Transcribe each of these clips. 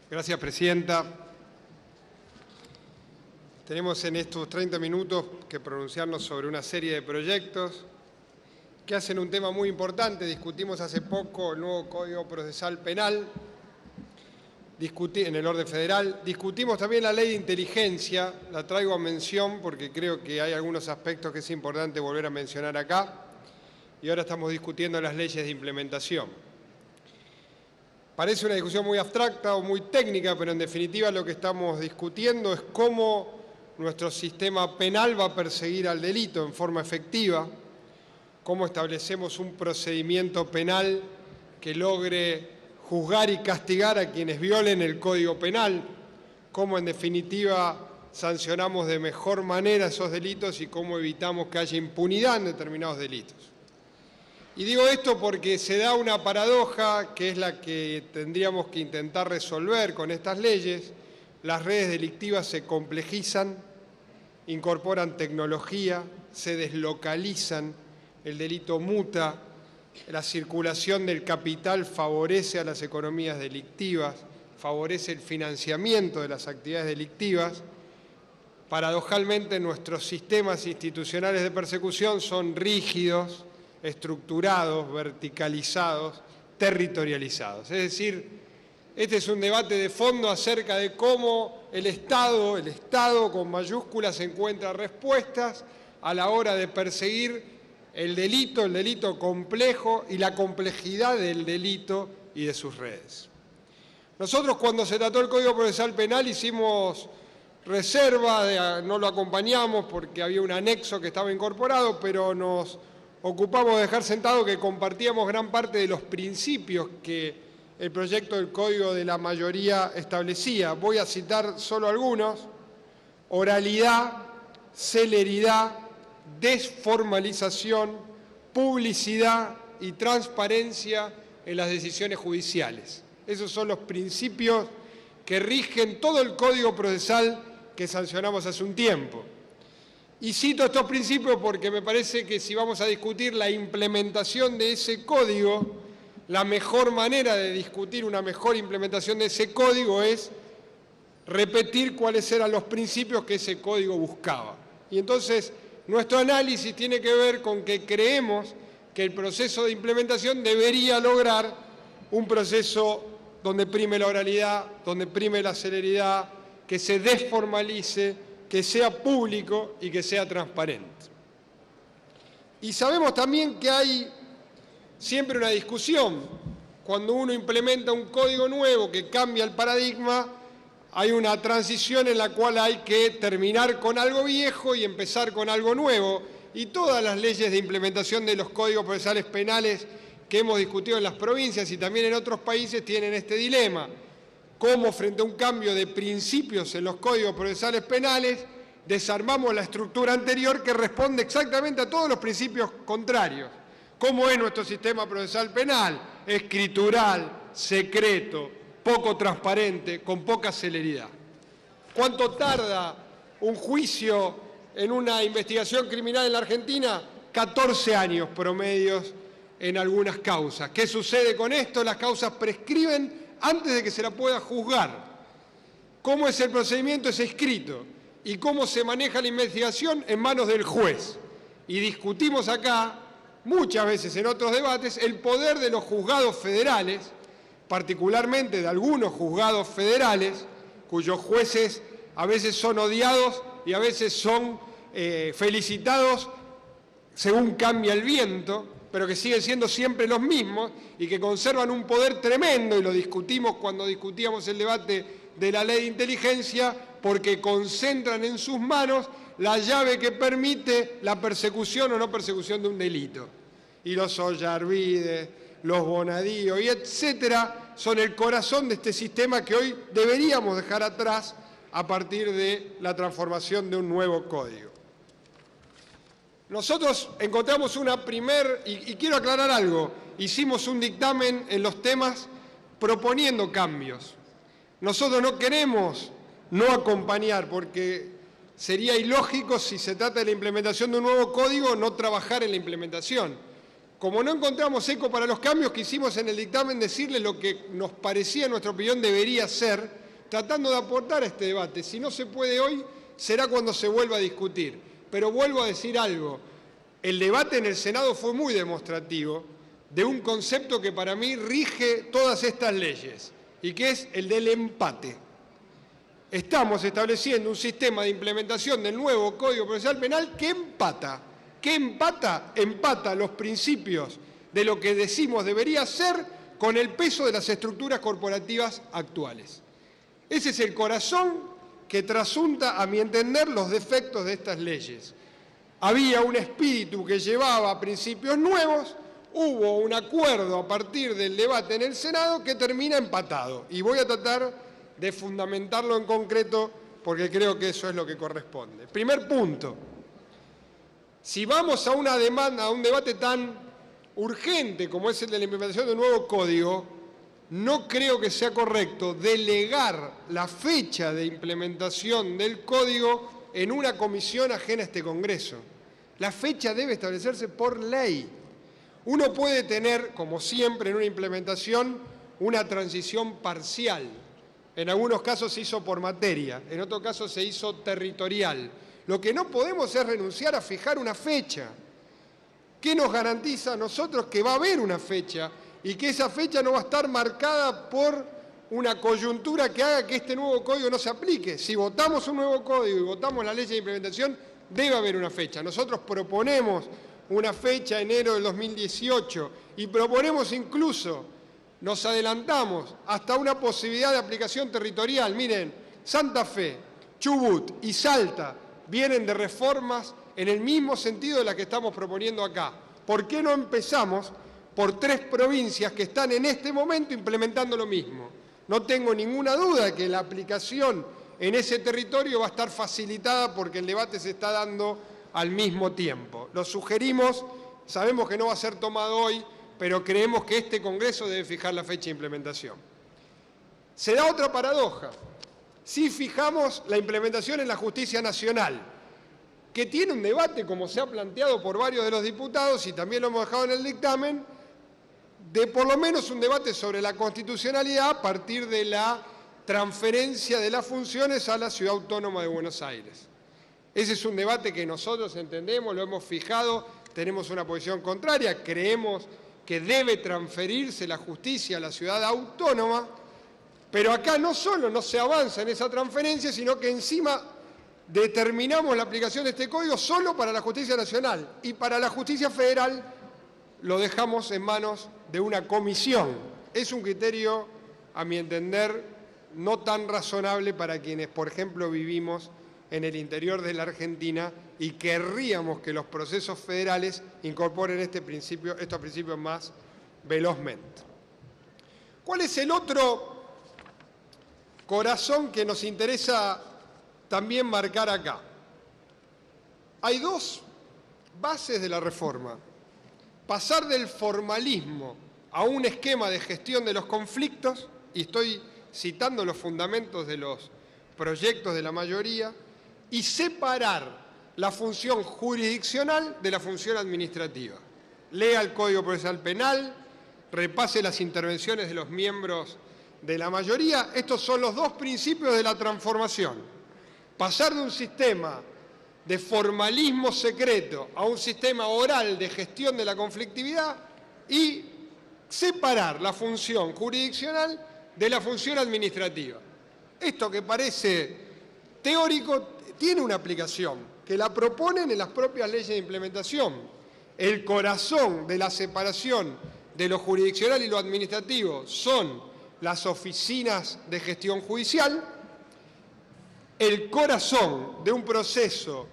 Gracias, Presidenta. Tenemos en estos 30 minutos que pronunciarnos sobre una serie de proyectos que hacen un tema muy importante. Discutimos hace poco el nuevo Código Procesal Penal en el orden federal. Discutimos también la ley de inteligencia, la traigo a mención porque creo que hay algunos aspectos que es importante volver a mencionar acá. Y ahora estamos discutiendo las leyes de implementación. Parece una discusión muy abstracta o muy técnica, pero en definitiva lo que estamos discutiendo es cómo nuestro sistema penal va a perseguir al delito en forma efectiva, cómo establecemos un procedimiento penal que logre juzgar y castigar a quienes violen el Código Penal, cómo en definitiva sancionamos de mejor manera esos delitos y cómo evitamos que haya impunidad en determinados delitos. Y digo esto porque se da una paradoja que es la que tendríamos que intentar resolver con estas leyes. Las redes delictivas se complejizan, incorporan tecnología, se deslocalizan, el delito muta, la circulación del capital favorece a las economías delictivas, favorece el financiamiento de las actividades delictivas. Paradojalmente, nuestros sistemas institucionales de persecución son rígidos, estructurados, verticalizados, territorializados. Es decir, este es un debate de fondo acerca de cómo el Estado con mayúsculas encuentra respuestas a la hora de perseguir el delito complejo y la complejidad del delito y de sus redes. Nosotros cuando se trató el Código Procesal Penal hicimos reserva, no lo acompañamos porque había un anexo que estaba incorporado, pero nos ocupamos de dejar sentado que compartíamos gran parte de los principios que el proyecto del Código de la mayoría establecía. Voy a citar solo algunos: oralidad, celeridad, desformalización, publicidad y transparencia en las decisiones judiciales. Esos son los principios que rigen todo el Código Procesal que sancionamos hace un tiempo. Y cito estos principios porque me parece que si vamos a discutir la implementación de ese código, la mejor manera de discutir una mejor implementación de ese código es repetir cuáles eran los principios que ese código buscaba. Y entonces nuestro análisis tiene que ver con que creemos que el proceso de implementación debería lograr un proceso donde prime la oralidad, donde prime la celeridad, que se desformalice, que sea público y que sea transparente. Y sabemos también que hay siempre una discusión. Cuando uno implementa un código nuevo que cambia el paradigma, hay una transición en la cual hay que terminar con algo viejo y empezar con algo nuevo. Y todas las leyes de implementación de los códigos procesales penales que hemos discutido en las provincias y también en otros países tienen este dilema. Cómo frente a un cambio de principios en los códigos procesales penales desarmamos la estructura anterior que responde exactamente a todos los principios contrarios. ¿Cómo es nuestro sistema procesal penal? Escritural, secreto, poco transparente, con poca celeridad. ¿Cuánto tarda un juicio en una investigación criminal en la Argentina? 14 años promedios en algunas causas. ¿Qué sucede con esto? Las causas prescriben antes de que se la pueda juzgar. ¿Cómo es el procedimiento? Es escrito. ¿Y cómo se maneja la investigación? En manos del juez. Y discutimos acá, muchas veces en otros debates, el poder de los juzgados federales, particularmente de algunos juzgados federales, cuyos jueces a veces son odiados y a veces son felicitados según cambia el viento, pero que siguen siendo siempre los mismos y que conservan un poder tremendo, y lo discutimos cuando discutíamos el debate de la ley de inteligencia, porque concentran en sus manos la llave que permite la persecución o no persecución de un delito. Y los Ollarvide, los Bonadío y etcétera son el corazón de este sistema que hoy deberíamos dejar atrás a partir de la transformación de un nuevo código. Nosotros encontramos y quiero aclarar algo, hicimos un dictamen en los temas proponiendo cambios. Nosotros no queremos no acompañar, porque sería ilógico si se trata de la implementación de un nuevo código no trabajar en la implementación. como no encontramos eco para los cambios, quisimos en el dictamen decirles lo que nos parecía, en nuestra opinión, debería ser, tratando de aportar a este debate. Si no se puede hoy, será cuando se vuelva a discutir. Pero vuelvo a decir algo, el debate en el Senado fue muy demostrativo de un concepto que para mí rige todas estas leyes, y que es el del empate. Estamos estableciendo un sistema de implementación del nuevo Código Procesal Penal que empata. ¿Qué empata? Empata los principios de lo que decimos debería ser con el peso de las estructuras corporativas actuales. Ese es el corazón que trasunta, a mi entender, los defectos de estas leyes. Había un espíritu que llevaba a principios nuevos, hubo un acuerdo a partir del debate en el Senado que termina empatado. Y voy a tratar de fundamentarlo en concreto porque creo que eso es lo que corresponde. Primer punto. Si vamos a una demanda, a un debate tan urgente como es el de la implementación de un nuevo código, no creo que sea correcto delegar la fecha de implementación del código en una comisión ajena a este Congreso. La fecha debe establecerse por ley. Uno puede tener, como siempre en una implementación, una transición parcial. En algunos casos se hizo por materia, en otros casos se hizo territorial. Lo que no podemos es renunciar a fijar una fecha. ¿Qué nos garantiza a nosotros que va a haber una fecha y que esa fecha no va a estar marcada por una coyuntura que haga que este nuevo código no se aplique? Si votamos un nuevo código y votamos la ley de implementación, debe haber una fecha. Nosotros proponemos una fecha, enero del 2018, y proponemos incluso, nos adelantamos hasta una posibilidad de aplicación territorial. Miren, Santa Fe, Chubut y Salta vienen de reformas en el mismo sentido de la que estamos proponiendo acá. ¿Por qué no empezamos por 3 provincias que están en este momento implementando lo mismo? No tengo ninguna duda de que la aplicación en ese territorio va a estar facilitada porque el debate se está dando al mismo tiempo. Lo sugerimos, sabemos que no va a ser tomado hoy, pero creemos que este Congreso debe fijar la fecha de implementación. Se da otra paradoja. Si fijamos la implementación en la justicia nacional, que tiene un debate, como se ha planteado por varios de los diputados, y también lo hemos dejado en el dictamen, de por lo menos un debate sobre la constitucionalidad a partir de la transferencia de las funciones a la Ciudad Autónoma de Buenos Aires. Ese es un debate que nosotros entendemos, lo hemos fijado, tenemos una posición contraria, creemos que debe transferirse la justicia a la Ciudad Autónoma, pero acá no solo no se avanza en esa transferencia, sino que encima determinamos la aplicación de este código solo para la justicia nacional, y para la justicia federal lo dejamos en manos de una comisión. Es un criterio, a mi entender, no tan razonable para quienes, por ejemplo, vivimos en el interior de la Argentina y querríamos que los procesos federales incorporen estos principios más velozmente. ¿Cuál es el otro corazón que nos interesa también marcar acá? Hay 2 bases de la reforma. Pasar del formalismo a un esquema de gestión de los conflictos, y estoy citando los fundamentos de los proyectos de la mayoría, y separar la función jurisdiccional de la función administrativa. Lea el Código Procesal Penal, repase las intervenciones de los miembros de la mayoría. Estos son los 2 principios de la transformación. Pasar de un sistema de formalismo secreto a un sistema oral de gestión de la conflictividad y separar la función jurisdiccional de la función administrativa. Esto que parece teórico tiene una aplicación, que la proponen en las propias leyes de implementación. El corazón de la separación de lo jurisdiccional y lo administrativo son las oficinas de gestión judicial. El corazón de un proceso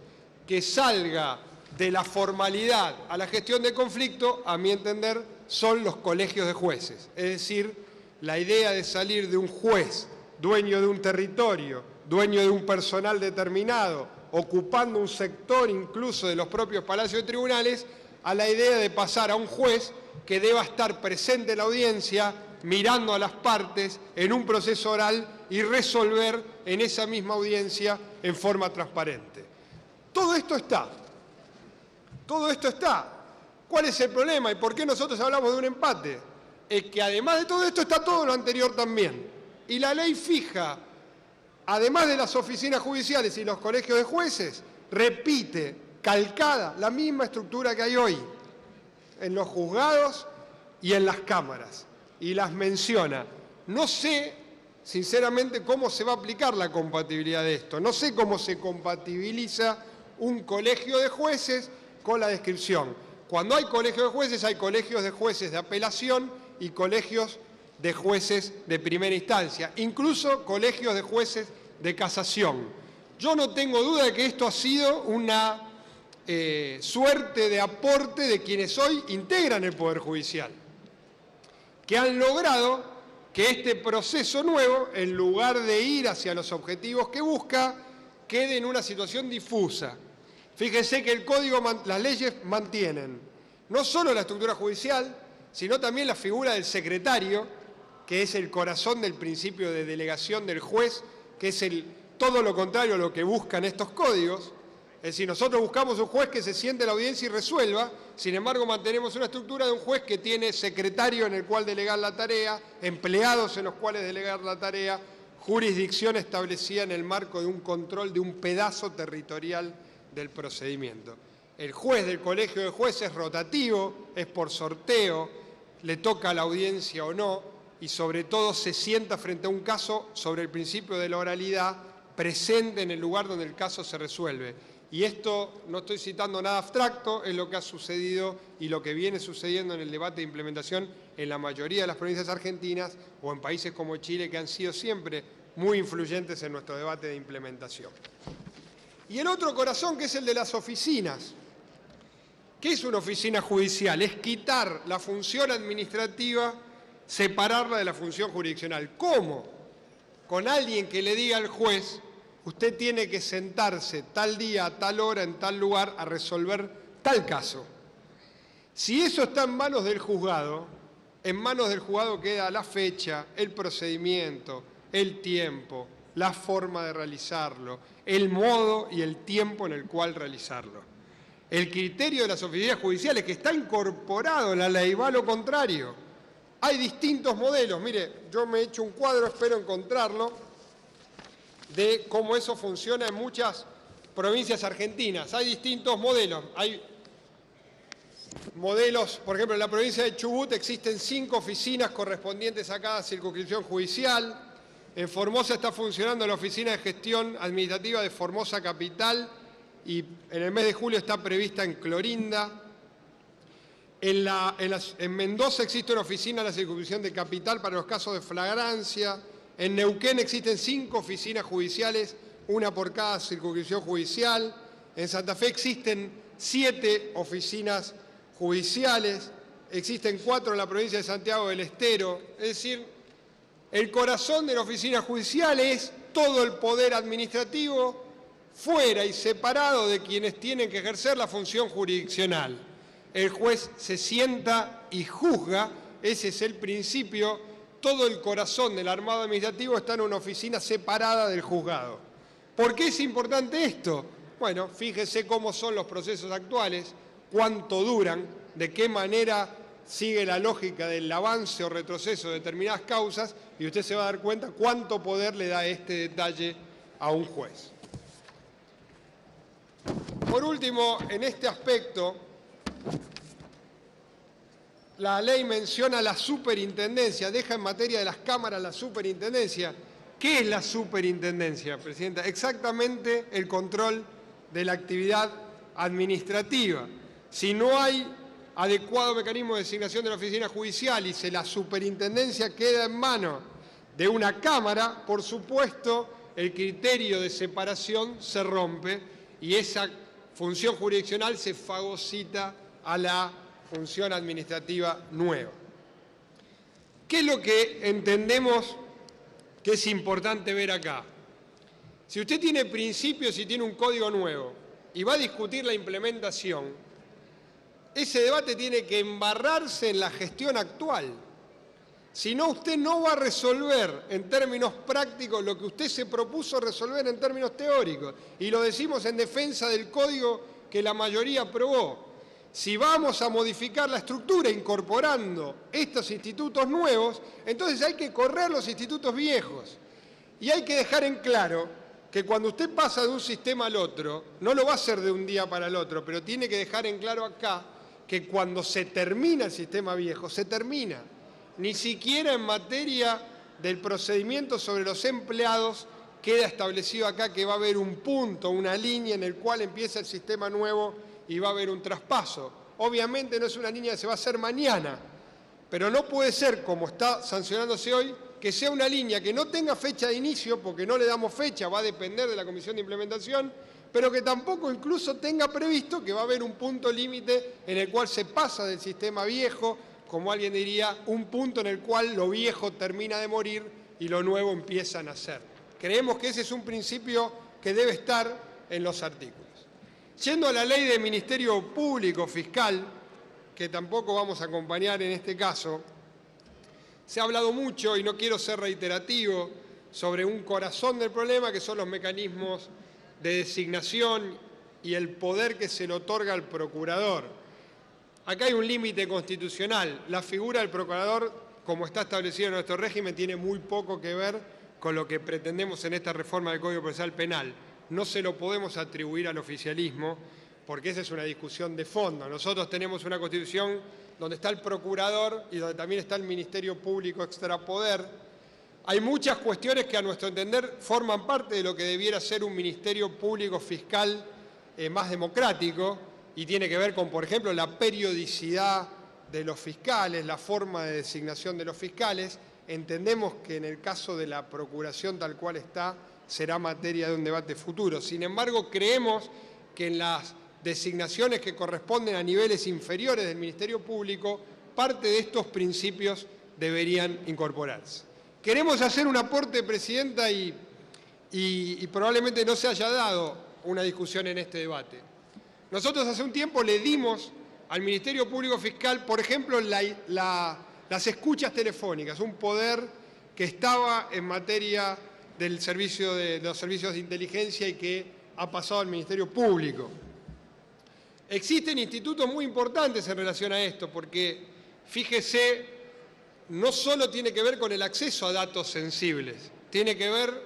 que salga de la formalidad a la gestión de conflicto, a mi entender, son los colegios de jueces. Es decir, la idea de salir de un juez, dueño de un territorio, dueño de un personal determinado, ocupando un sector incluso de los propios palacios de tribunales, a la idea de pasar a un juez que deba estar presente en la audiencia, mirando a las partes en un proceso oral y resolver en esa misma audiencia en forma transparente. Todo esto está. ¿Cuál es el problema y por qué nosotros hablamos de un empate? Es que además de todo esto está todo lo anterior también. Y la ley fija, además de las oficinas judiciales y los colegios de jueces, repite, calcada, la misma estructura que hay hoy en los juzgados y en las cámaras. Y las menciona. No sé, sinceramente, cómo se va a aplicar la compatibilidad de esto. No sé cómo se compatibiliza un colegio de jueces con la descripción. Cuando hay colegios de jueces, hay colegios de jueces de apelación y colegios de jueces de primera instancia, incluso colegios de jueces de casación. Yo no tengo duda de que esto ha sido una suerte de aporte de quienes hoy integran el Poder Judicial, que han logrado que este proceso nuevo, en lugar de ir hacia los objetivos que busca, quede en una situación difusa. Fíjense que las leyes mantienen no solo la estructura judicial, sino también la figura del secretario, que es el corazón del principio de delegación del juez, que es todo lo contrario a lo que buscan estos códigos. Es decir, nosotros buscamos un juez que se siente en la audiencia y resuelva, sin embargo mantenemos una estructura de un juez que tiene secretario en el cual delegar la tarea, empleados en los cuales delegar la tarea, jurisdicción establecida en el marco de un control de un pedazo territorial del procedimiento. El juez del colegio de jueces es rotativo, es por sorteo, le toca a la audiencia o no, y sobre todo se sienta frente a un caso sobre el principio de la oralidad presente en el lugar donde el caso se resuelve. Y esto, no estoy citando nada abstracto, es lo que ha sucedido y lo que viene sucediendo en el debate de implementación en la mayoría de las provincias argentinas o en países como Chile, que han sido siempre muy influyentes en nuestro debate de implementación. Y el otro corazón, que es el de las oficinas. ¿Qué es una oficina judicial? Es quitar la función administrativa, separarla de la función jurisdiccional. ¿Cómo? Con alguien que le diga al juez: usted tiene que sentarse tal día, a tal hora, en tal lugar, a resolver tal caso. Si eso está en manos del juzgado, en manos del juzgado queda la fecha, el procedimiento, el tiempo, la forma de realizarlo, el modo y el tiempo en el cual realizarlo. El criterio de las oficinas judiciales, que está incorporado en la ley, va a lo contrario. Hay distintos modelos. Mire, yo me he hecho un cuadro, espero encontrarlo, de cómo eso funciona en muchas provincias argentinas. Hay distintos modelos. Hay modelos, por ejemplo, en la provincia de Chubut existen 5 oficinas correspondientes a cada circunscripción judicial. En Formosa está funcionando la Oficina de Gestión Administrativa de Formosa Capital y en el mes de julio está prevista en Clorinda. En Mendoza existe una oficina en la circunscripción de Capital para los casos de flagrancia. En Neuquén existen 5 oficinas judiciales, una por cada circunscripción judicial. En Santa Fe existen 7 oficinas judiciales. Existen 4 en la provincia de Santiago del Estero. Es decir, el corazón de la oficina judicial es todo el poder administrativo fuera y separado de quienes tienen que ejercer la función jurisdiccional. El juez se sienta y juzga, ese es el principio. Todo el corazón del armado administrativo está en una oficina separada del juzgado. ¿Por qué es importante esto? Bueno, fíjese cómo son los procesos actuales, cuánto duran, de qué manera sigue la lógica del avance o retroceso de determinadas causas, y usted se va a dar cuenta cuánto poder le da este detalle a un juez. Por último, en este aspecto, la ley menciona la superintendencia, deja en materia de las cámaras la superintendencia. ¿Qué es la superintendencia, Presidenta? Exactamente el control de la actividad administrativa. Si no hay adecuado mecanismo de designación de la oficina judicial y si la superintendencia queda en manos de una cámara, por supuesto, el criterio de separación se rompe y esa función jurisdiccional se fagocita a la función administrativa nueva. ¿Qué es lo que entendemos que es importante ver acá? Si usted tiene principios y tiene un código nuevo y va a discutir la implementación, ese debate tiene que embarrarse en la gestión actual. Si no, usted no va a resolver en términos prácticos lo que usted se propuso resolver en términos teóricos. Y lo decimos en defensa del código que la mayoría aprobó. Si vamos a modificar la estructura incorporando estos institutos nuevos, entonces hay que correr los institutos viejos. Y hay que dejar en claro que cuando usted pasa de un sistema al otro, no lo va a hacer de un día para el otro, pero tiene que dejar en claro acá que cuando se termina el sistema viejo, se termina. Ni siquiera en materia del procedimiento sobre los empleados queda establecido acá que va a haber un punto, una línea en el cual empieza el sistema nuevo y va a haber un traspaso. Obviamente no es una línea que se va a hacer mañana, pero no puede ser, como está sancionándose hoy, que sea una línea que no tenga fecha de inicio, porque no le damos fecha, va a depender de la Comisión de Implementación, pero que tampoco incluso tenga previsto que va a haber un punto límite en el cual se pasa del sistema viejo, como alguien diría, un punto en el cual lo viejo termina de morir y lo nuevo empieza a nacer. Creemos que ese es un principio que debe estar en los artículos. Yendo a la ley del Ministerio Público Fiscal, que tampoco vamos a acompañar en este caso, se ha hablado mucho, y no quiero ser reiterativo, sobre un corazón del problema, que son los mecanismos de designación y el poder que se le otorga al procurador. Acá hay un límite constitucional. La figura del procurador, como está establecido en nuestro régimen, tiene muy poco que ver con lo que pretendemos en esta reforma del Código Procesal Penal. No se lo podemos atribuir al oficialismo, porque esa es una discusión de fondo. Nosotros tenemos una Constitución donde está el procurador y donde también está el Ministerio Público Extrapoder. Hay muchas cuestiones que a nuestro entender forman parte de lo que debiera ser un Ministerio Público Fiscal más democrático y tiene que ver con, por ejemplo, la periodicidad de los fiscales, la forma de designación de los fiscales. Entendemos que en el caso de la procuración tal cual está, será materia de un debate futuro. Sin embargo, creemos que en las designaciones que corresponden a niveles inferiores del Ministerio Público, parte de estos principios deberían incorporarse. Queremos hacer un aporte, Presidenta, y probablemente no se haya dado una discusión en este debate. Nosotros hace un tiempo le dimos al Ministerio Público Fiscal, por ejemplo, las escuchas telefónicas, un poder que estaba en materia de los servicios de inteligencia y que ha pasado al Ministerio Público. Existen institutos muy importantes en relación a esto, porque, fíjese, no solo tiene que ver con el acceso a datos sensibles, tiene que ver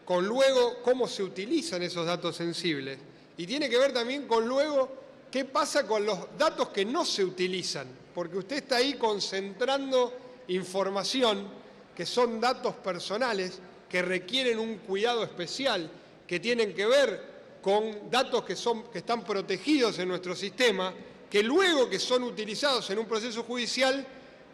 con luego cómo se utilizan esos datos sensibles y tiene que ver también con luego qué pasa con los datos que no se utilizan, porque usted está ahí concentrando información que son datos personales que requieren un cuidado especial, que tienen que ver con datos que están protegidos en nuestro sistema, que luego que son utilizados en un proceso judicial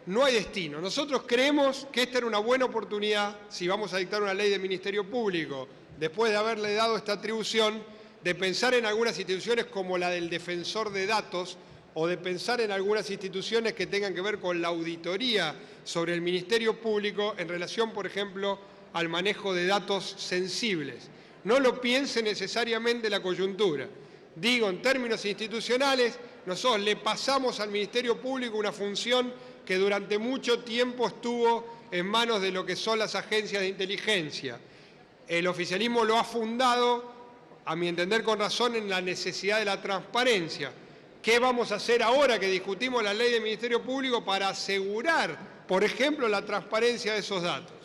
no hay destino. Nosotros creemos que esta era una buena oportunidad, si vamos a dictar una ley de Ministerio Público, después de haberle dado esta atribución, de pensar en algunas instituciones como la del defensor de datos o de pensar en algunas instituciones que tengan que ver con la auditoría sobre el Ministerio Público en relación, por ejemplo, al manejo de datos sensibles. No lo piense necesariamente la coyuntura. Digo, en términos institucionales, nosotros le pasamos al Ministerio Público una función que durante mucho tiempo estuvo en manos de lo que son las agencias de inteligencia. El oficialismo lo ha fundado, a mi entender con razón, en la necesidad de la transparencia. ¿Qué vamos a hacer ahora que discutimos la ley del Ministerio Público para asegurar, por ejemplo, la transparencia de esos datos?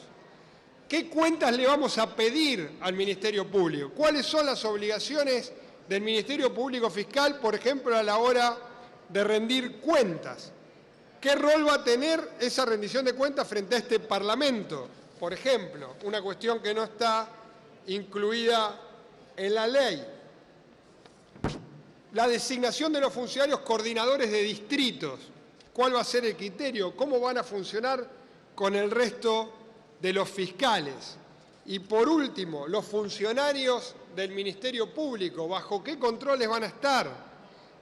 ¿Qué cuentas le vamos a pedir al Ministerio Público? ¿Cuáles son las obligaciones del Ministerio Público Fiscal, por ejemplo, a la hora de rendir cuentas? ¿Qué rol va a tener esa rendición de cuentas frente a este Parlamento? Por ejemplo, una cuestión que no está incluida en la ley. La designación de los funcionarios coordinadores de distritos. ¿Cuál va a ser el criterio? ¿Cómo van a funcionar con el resto de los fiscales? Y por último, los funcionarios del Ministerio Público, ¿bajo qué controles van a estar?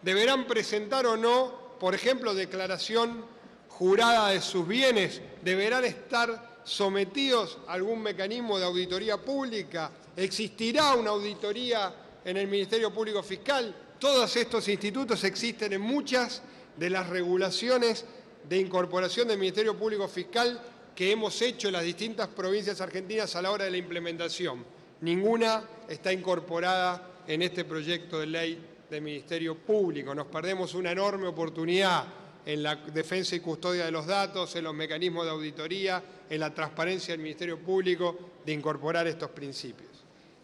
¿Deberán presentar o no, por ejemplo, declaración jurada de sus bienes? ¿Deberán estar sometidos a algún mecanismo de auditoría pública? ¿Existirá una auditoría en el Ministerio Público Fiscal? Todos estos institutos existen en muchas de las regulaciones de incorporación del Ministerio Público Fiscal que hemos hecho en las distintas provincias argentinas a la hora de la implementación. Ninguna está incorporada en este proyecto de ley del Ministerio Público. Nos perdemos una enorme oportunidad en la defensa y custodia de los datos, en los mecanismos de auditoría, en la transparencia del Ministerio Público, de incorporar estos principios.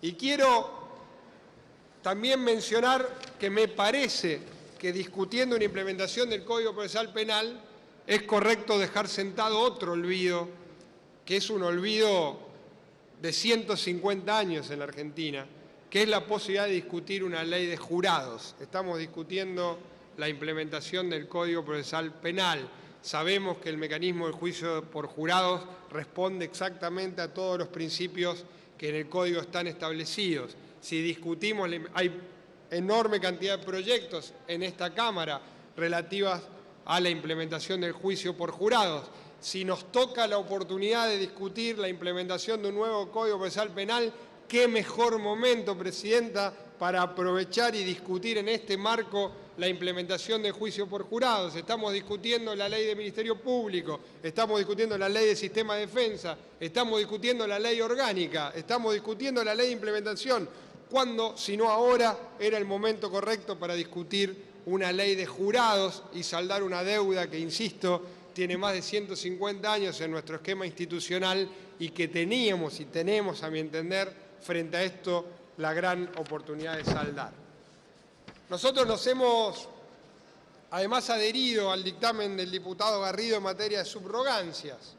Y quiero también mencionar que me parece que discutiendo una implementación del Código Procesal Penal es correcto dejar sentado otro olvido, que es un olvido de 150 años en la Argentina, que es la posibilidad de discutir una ley de jurados. Estamos discutiendo la implementación del Código Procesal Penal. Sabemos que el mecanismo del juicio por jurados responde exactamente a todos los principios que en el Código están establecidos. Si discutimos, hay enorme cantidad de proyectos en esta Cámara relativas a la implementación del juicio por jurados. Si nos toca la oportunidad de discutir la implementación de un nuevo Código Procesal Penal, qué mejor momento, Presidenta, para aprovechar y discutir en este marco la implementación del juicio por jurados. Estamos discutiendo la ley del Ministerio Público, estamos discutiendo la ley del Sistema de Defensa, estamos discutiendo la ley orgánica, estamos discutiendo la ley de implementación. ¿Cuándo, si no ahora, era el momento correcto para discutir una ley de jurados y saldar una deuda que, insisto, tiene más de 150 años en nuestro esquema institucional y que teníamos y tenemos, a mi entender, frente a esto, la gran oportunidad de saldar? Nosotros nos hemos, además, adherido al dictamen del diputado Garrido en materia de subrogancias.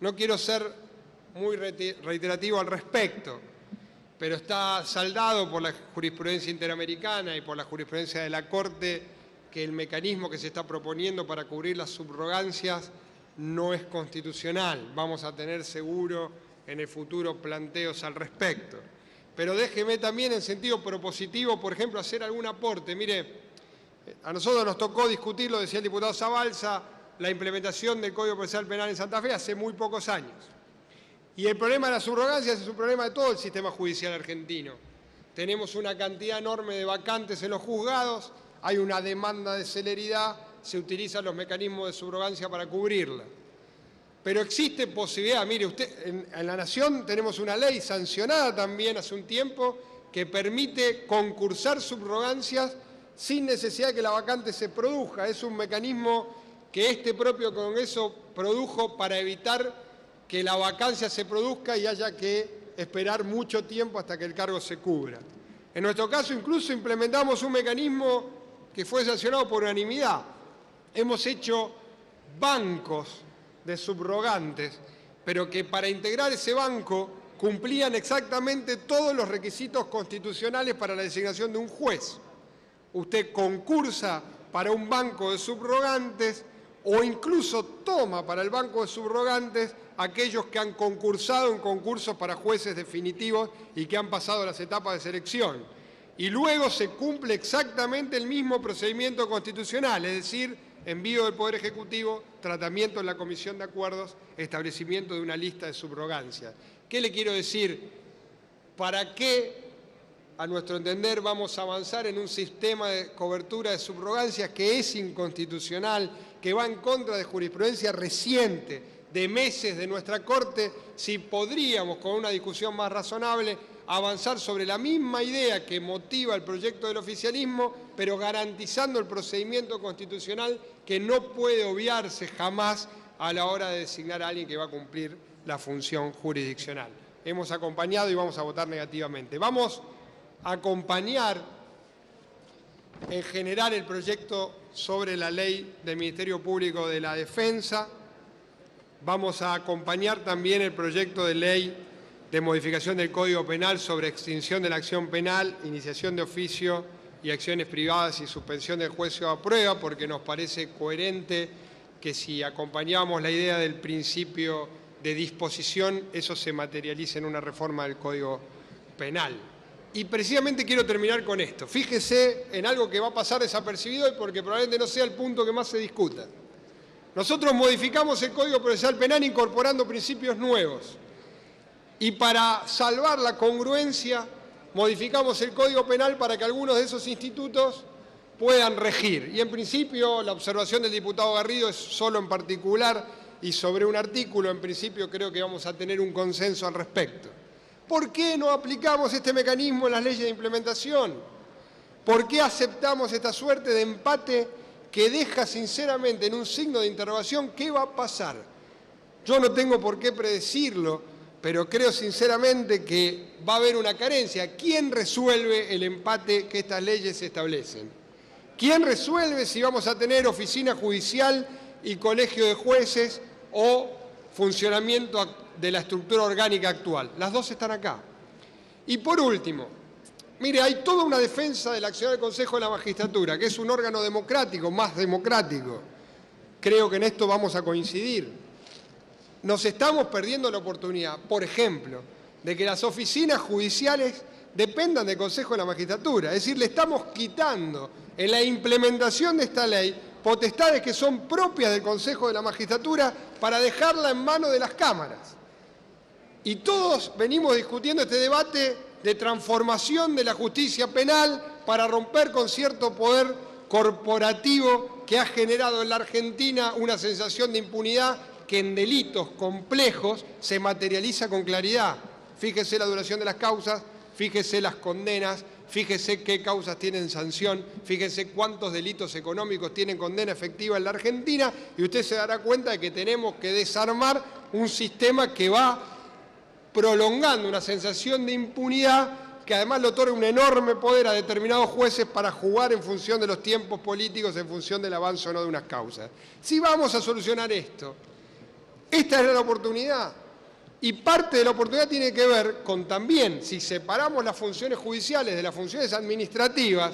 No quiero ser muy reiterativo al respecto, pero está saldado por la jurisprudencia interamericana y por la jurisprudencia de la Corte que el mecanismo que se está proponiendo para cubrir las subrogancias no es constitucional. Vamos a tener seguro en el futuro planteos al respecto. Pero déjeme también en sentido propositivo, por ejemplo, hacer algún aporte. Mire, a nosotros nos tocó discutir, lo decía el diputado Zabalza, la implementación del Código Procesal Penal en Santa Fe hace muy pocos años. Y el problema de las subrogancias es un problema de todo el sistema judicial argentino. Tenemos una cantidad enorme de vacantes en los juzgados, hay una demanda de celeridad, se utilizan los mecanismos de subrogancia para cubrirla. Pero existe posibilidad, mire usted, en la Nación tenemos una ley sancionada también hace un tiempo que permite concursar subrogancias sin necesidad de que la vacante se produzca. Es un mecanismo que este propio Congreso produjo para evitar que la vacancia se produzca y haya que esperar mucho tiempo hasta que el cargo se cubra. En nuestro caso incluso implementamos un mecanismo que fue sancionado por unanimidad. Hemos hecho bancos de subrogantes, pero que para integrar ese banco cumplían exactamente todos los requisitos constitucionales para la designación de un juez. Usted concursa para un banco de subrogantes o incluso toma para el banco de subrogantes aquellos que han concursado en concursos para jueces definitivos y que han pasado las etapas de selección. Y luego se cumple exactamente el mismo procedimiento constitucional, es decir, envío del Poder Ejecutivo, tratamiento en la Comisión de Acuerdos, establecimiento de una lista de subrogancias. ¿Qué le quiero decir? ¿Para qué, a nuestro entender, vamos a avanzar en un sistema de cobertura de subrogancias que es inconstitucional, que va en contra de jurisprudencia reciente, de meses de nuestra Corte, si podríamos, con una discusión más razonable, avanzar sobre la misma idea que motiva el proyecto del oficialismo, pero garantizando el procedimiento constitucional que no puede obviarse jamás a la hora de designar a alguien que va a cumplir la función jurisdiccional. Hemos acompañado y vamos a votar negativamente. Vamos a acompañar en general el proyecto sobre la ley del Ministerio Público de la Defensa. Vamos a acompañar también el proyecto de ley de modificación del Código Penal sobre extinción de la acción penal, iniciación de oficio y acciones privadas y suspensión del juicio a prueba, porque nos parece coherente que si acompañamos la idea del principio de disposición, eso se materialice en una reforma del Código Penal. Y precisamente quiero terminar con esto. Fíjese en algo que va a pasar desapercibido y porque probablemente no sea el punto que más se discuta. Nosotros modificamos el Código Procesal Penal incorporando principios nuevos. Y para salvar la congruencia, modificamos el Código Penal para que algunos de esos institutos puedan regir. Y en principio, la observación del diputado Garrido es solo en particular y sobre un artículo. En principio creo que vamos a tener un consenso al respecto. ¿Por qué no aplicamos este mecanismo en las leyes de implementación? ¿Por qué aceptamos esta suerte de empate que deja sinceramente en un signo de interrogación qué va a pasar? Yo no tengo por qué predecirlo, pero creo sinceramente que va a haber una carencia. ¿Quién resuelve el empate que estas leyes establecen? ¿Quién resuelve si vamos a tener oficina judicial y colegio de jueces o funcionamiento de la estructura orgánica actual? Las dos están acá. Y por último, mire, hay toda una defensa del accionar del Consejo de la Magistratura, que es un órgano democrático, más democrático. Creo que en esto vamos a coincidir. Nos estamos perdiendo la oportunidad, por ejemplo, de que las oficinas judiciales dependan del Consejo de la Magistratura. Es decir, le estamos quitando en la implementación de esta ley potestades que son propias del Consejo de la Magistratura para dejarla en manos de las cámaras. Y todos venimos discutiendo este debate de transformación de la justicia penal para romper con cierto poder corporativo que ha generado en la Argentina una sensación de impunidad que en delitos complejos se materializa con claridad. Fíjese la duración de las causas, fíjese las condenas, fíjese qué causas tienen sanción, fíjese cuántos delitos económicos tienen condena efectiva en la Argentina y usted se dará cuenta de que tenemos que desarmar un sistema que va prolongando una sensación de impunidad que además le otorga un enorme poder a determinados jueces para jugar en función de los tiempos políticos, en función del avance o no de unas causas. Si vamos a solucionar esto, esta es la oportunidad. Y parte de la oportunidad tiene que ver con también, si separamos las funciones judiciales de las funciones administrativas,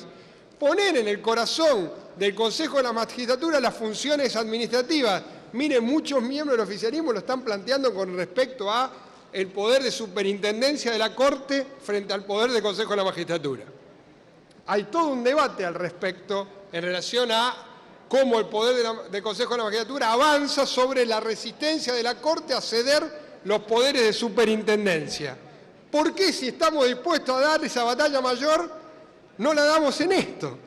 poner en el corazón del Consejo de la Magistratura las funciones administrativas. Mire, muchos miembros del oficialismo lo están planteando con respecto a el poder de superintendencia de la Corte frente al poder del Consejo de la Magistratura. Hay todo un debate al respecto en relación a cómo el poder del Consejo de la Magistratura avanza sobre la resistencia de la Corte a ceder los poderes de superintendencia. ¿Por qué si estamos dispuestos a dar esa batalla mayor, no la damos en esto?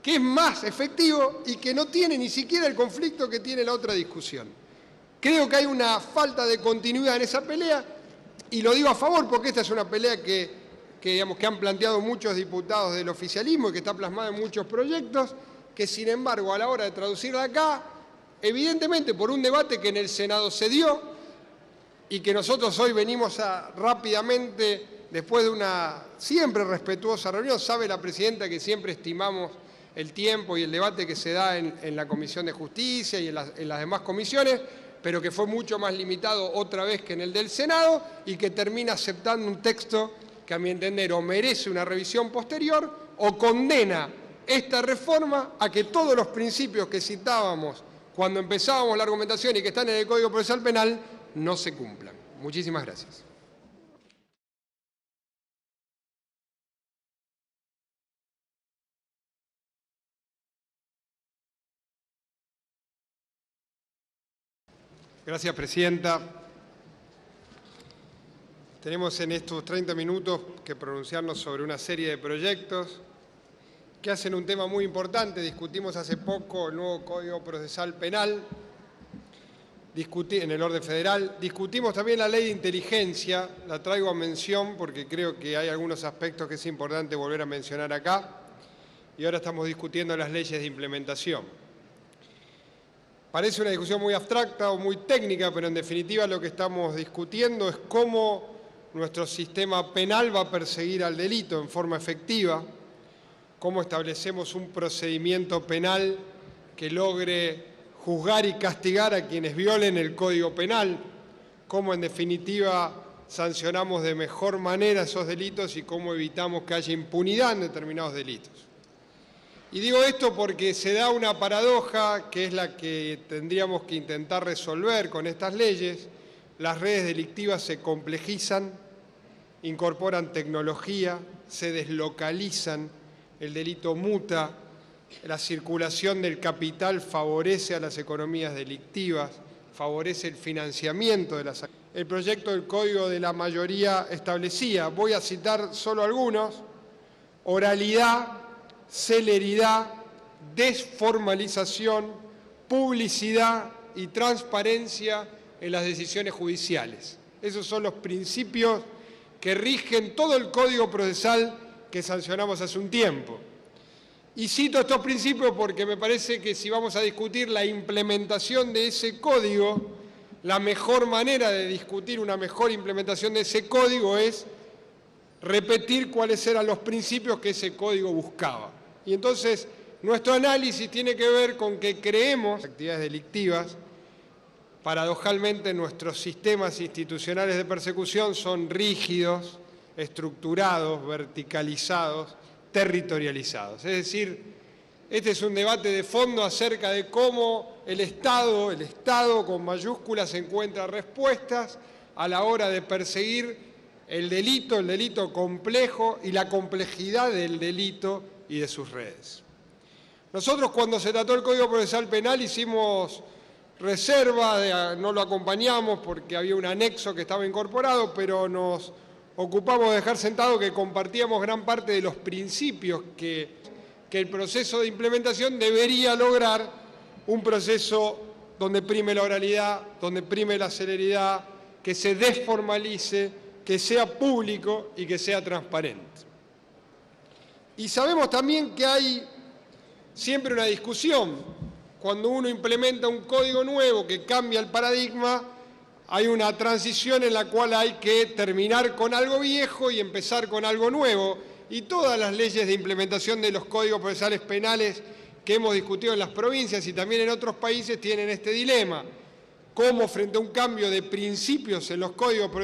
Que es más efectivo y que no tiene ni siquiera el conflicto que tiene la otra discusión. Creo que hay una falta de continuidad en esa pelea y lo digo a favor porque esta es una pelea que han planteado muchos diputados del oficialismo y que está plasmada en muchos proyectos, que sin embargo a la hora de traducirla acá, evidentemente por un debate que en el Senado se dio y que nosotros hoy venimos rápidamente, después de una siempre respetuosa reunión, sabe la presidenta que siempre estimamos el tiempo y el debate que se da en la Comisión de Justicia y en las demás comisiones, pero que fue mucho más limitado otra vez que en el del Senado y que termina aceptando un texto que a mi entender o merece una revisión posterior o condena esta reforma a que todos los principios que citábamos cuando empezábamos la argumentación y que están en el Código Procesal Penal no se cumplan. Muchísimas gracias. Gracias, presidenta. Tenemos en estos 30 minutos que pronunciarnos sobre una serie de proyectos que hacen un tema muy importante. Discutimos hace poco el nuevo Código Procesal Penal en el orden federal. Discutimos también la ley de inteligencia, la traigo a mención porque creo que hay algunos aspectos que es importante volver a mencionar acá. Y ahora estamos discutiendo las leyes de implementación. Parece una discusión muy abstracta o muy técnica, pero en definitiva lo que estamos discutiendo es cómo nuestro sistema penal va a perseguir al delito en forma efectiva, cómo establecemos un procedimiento penal que logre juzgar y castigar a quienes violen el Código Penal, cómo en definitiva sancionamos de mejor manera esos delitos y cómo evitamos que haya impunidad en determinados delitos. Y digo esto porque se da una paradoja que es la que tendríamos que intentar resolver con estas leyes. Las redes delictivas se complejizan, incorporan tecnología, se deslocalizan, el delito muta, la circulación del capital favorece a las economías delictivas, favorece el financiamiento de las... El proyecto del Código de la mayoría establecía, voy a citar solo algunos, oralidad, celeridad, desformalización, publicidad y transparencia en las decisiones judiciales. Esos son los principios que rigen todo el Código Procesal que sancionamos hace un tiempo. Y cito estos principios porque me parece que si vamos a discutir la implementación de ese código, la mejor manera de discutir una mejor implementación de ese código es repetir cuáles eran los principios que ese código buscaba. Y entonces, nuestro análisis tiene que ver con que creemos actividades delictivas. Paradojalmente, nuestros sistemas institucionales de persecución son rígidos, estructurados, verticalizados, territorializados. Es decir, este es un debate de fondo acerca de cómo el Estado con mayúsculas encuentra respuestas a la hora de perseguir el delito complejo y la complejidad del delito y de sus redes. Nosotros, cuando se trató el Código Procesal Penal, hicimos reserva, no lo acompañamos porque había un anexo que estaba incorporado, pero nos ocupamos de dejar sentado que compartíamos gran parte de los principios que el proceso de implementación debería lograr, un proceso donde prime la oralidad, donde prime la celeridad, que se desformalice, que sea público y que sea transparente. Y sabemos también que hay siempre una discusión. Cuando uno implementa un código nuevo que cambia el paradigma, hay una transición en la cual hay que terminar con algo viejo y empezar con algo nuevo. Y todas las leyes de implementación de los códigos procesales penales que hemos discutido en las provincias y también en otros países tienen este dilema. Cómo frente a un cambio de principios en los códigos procesales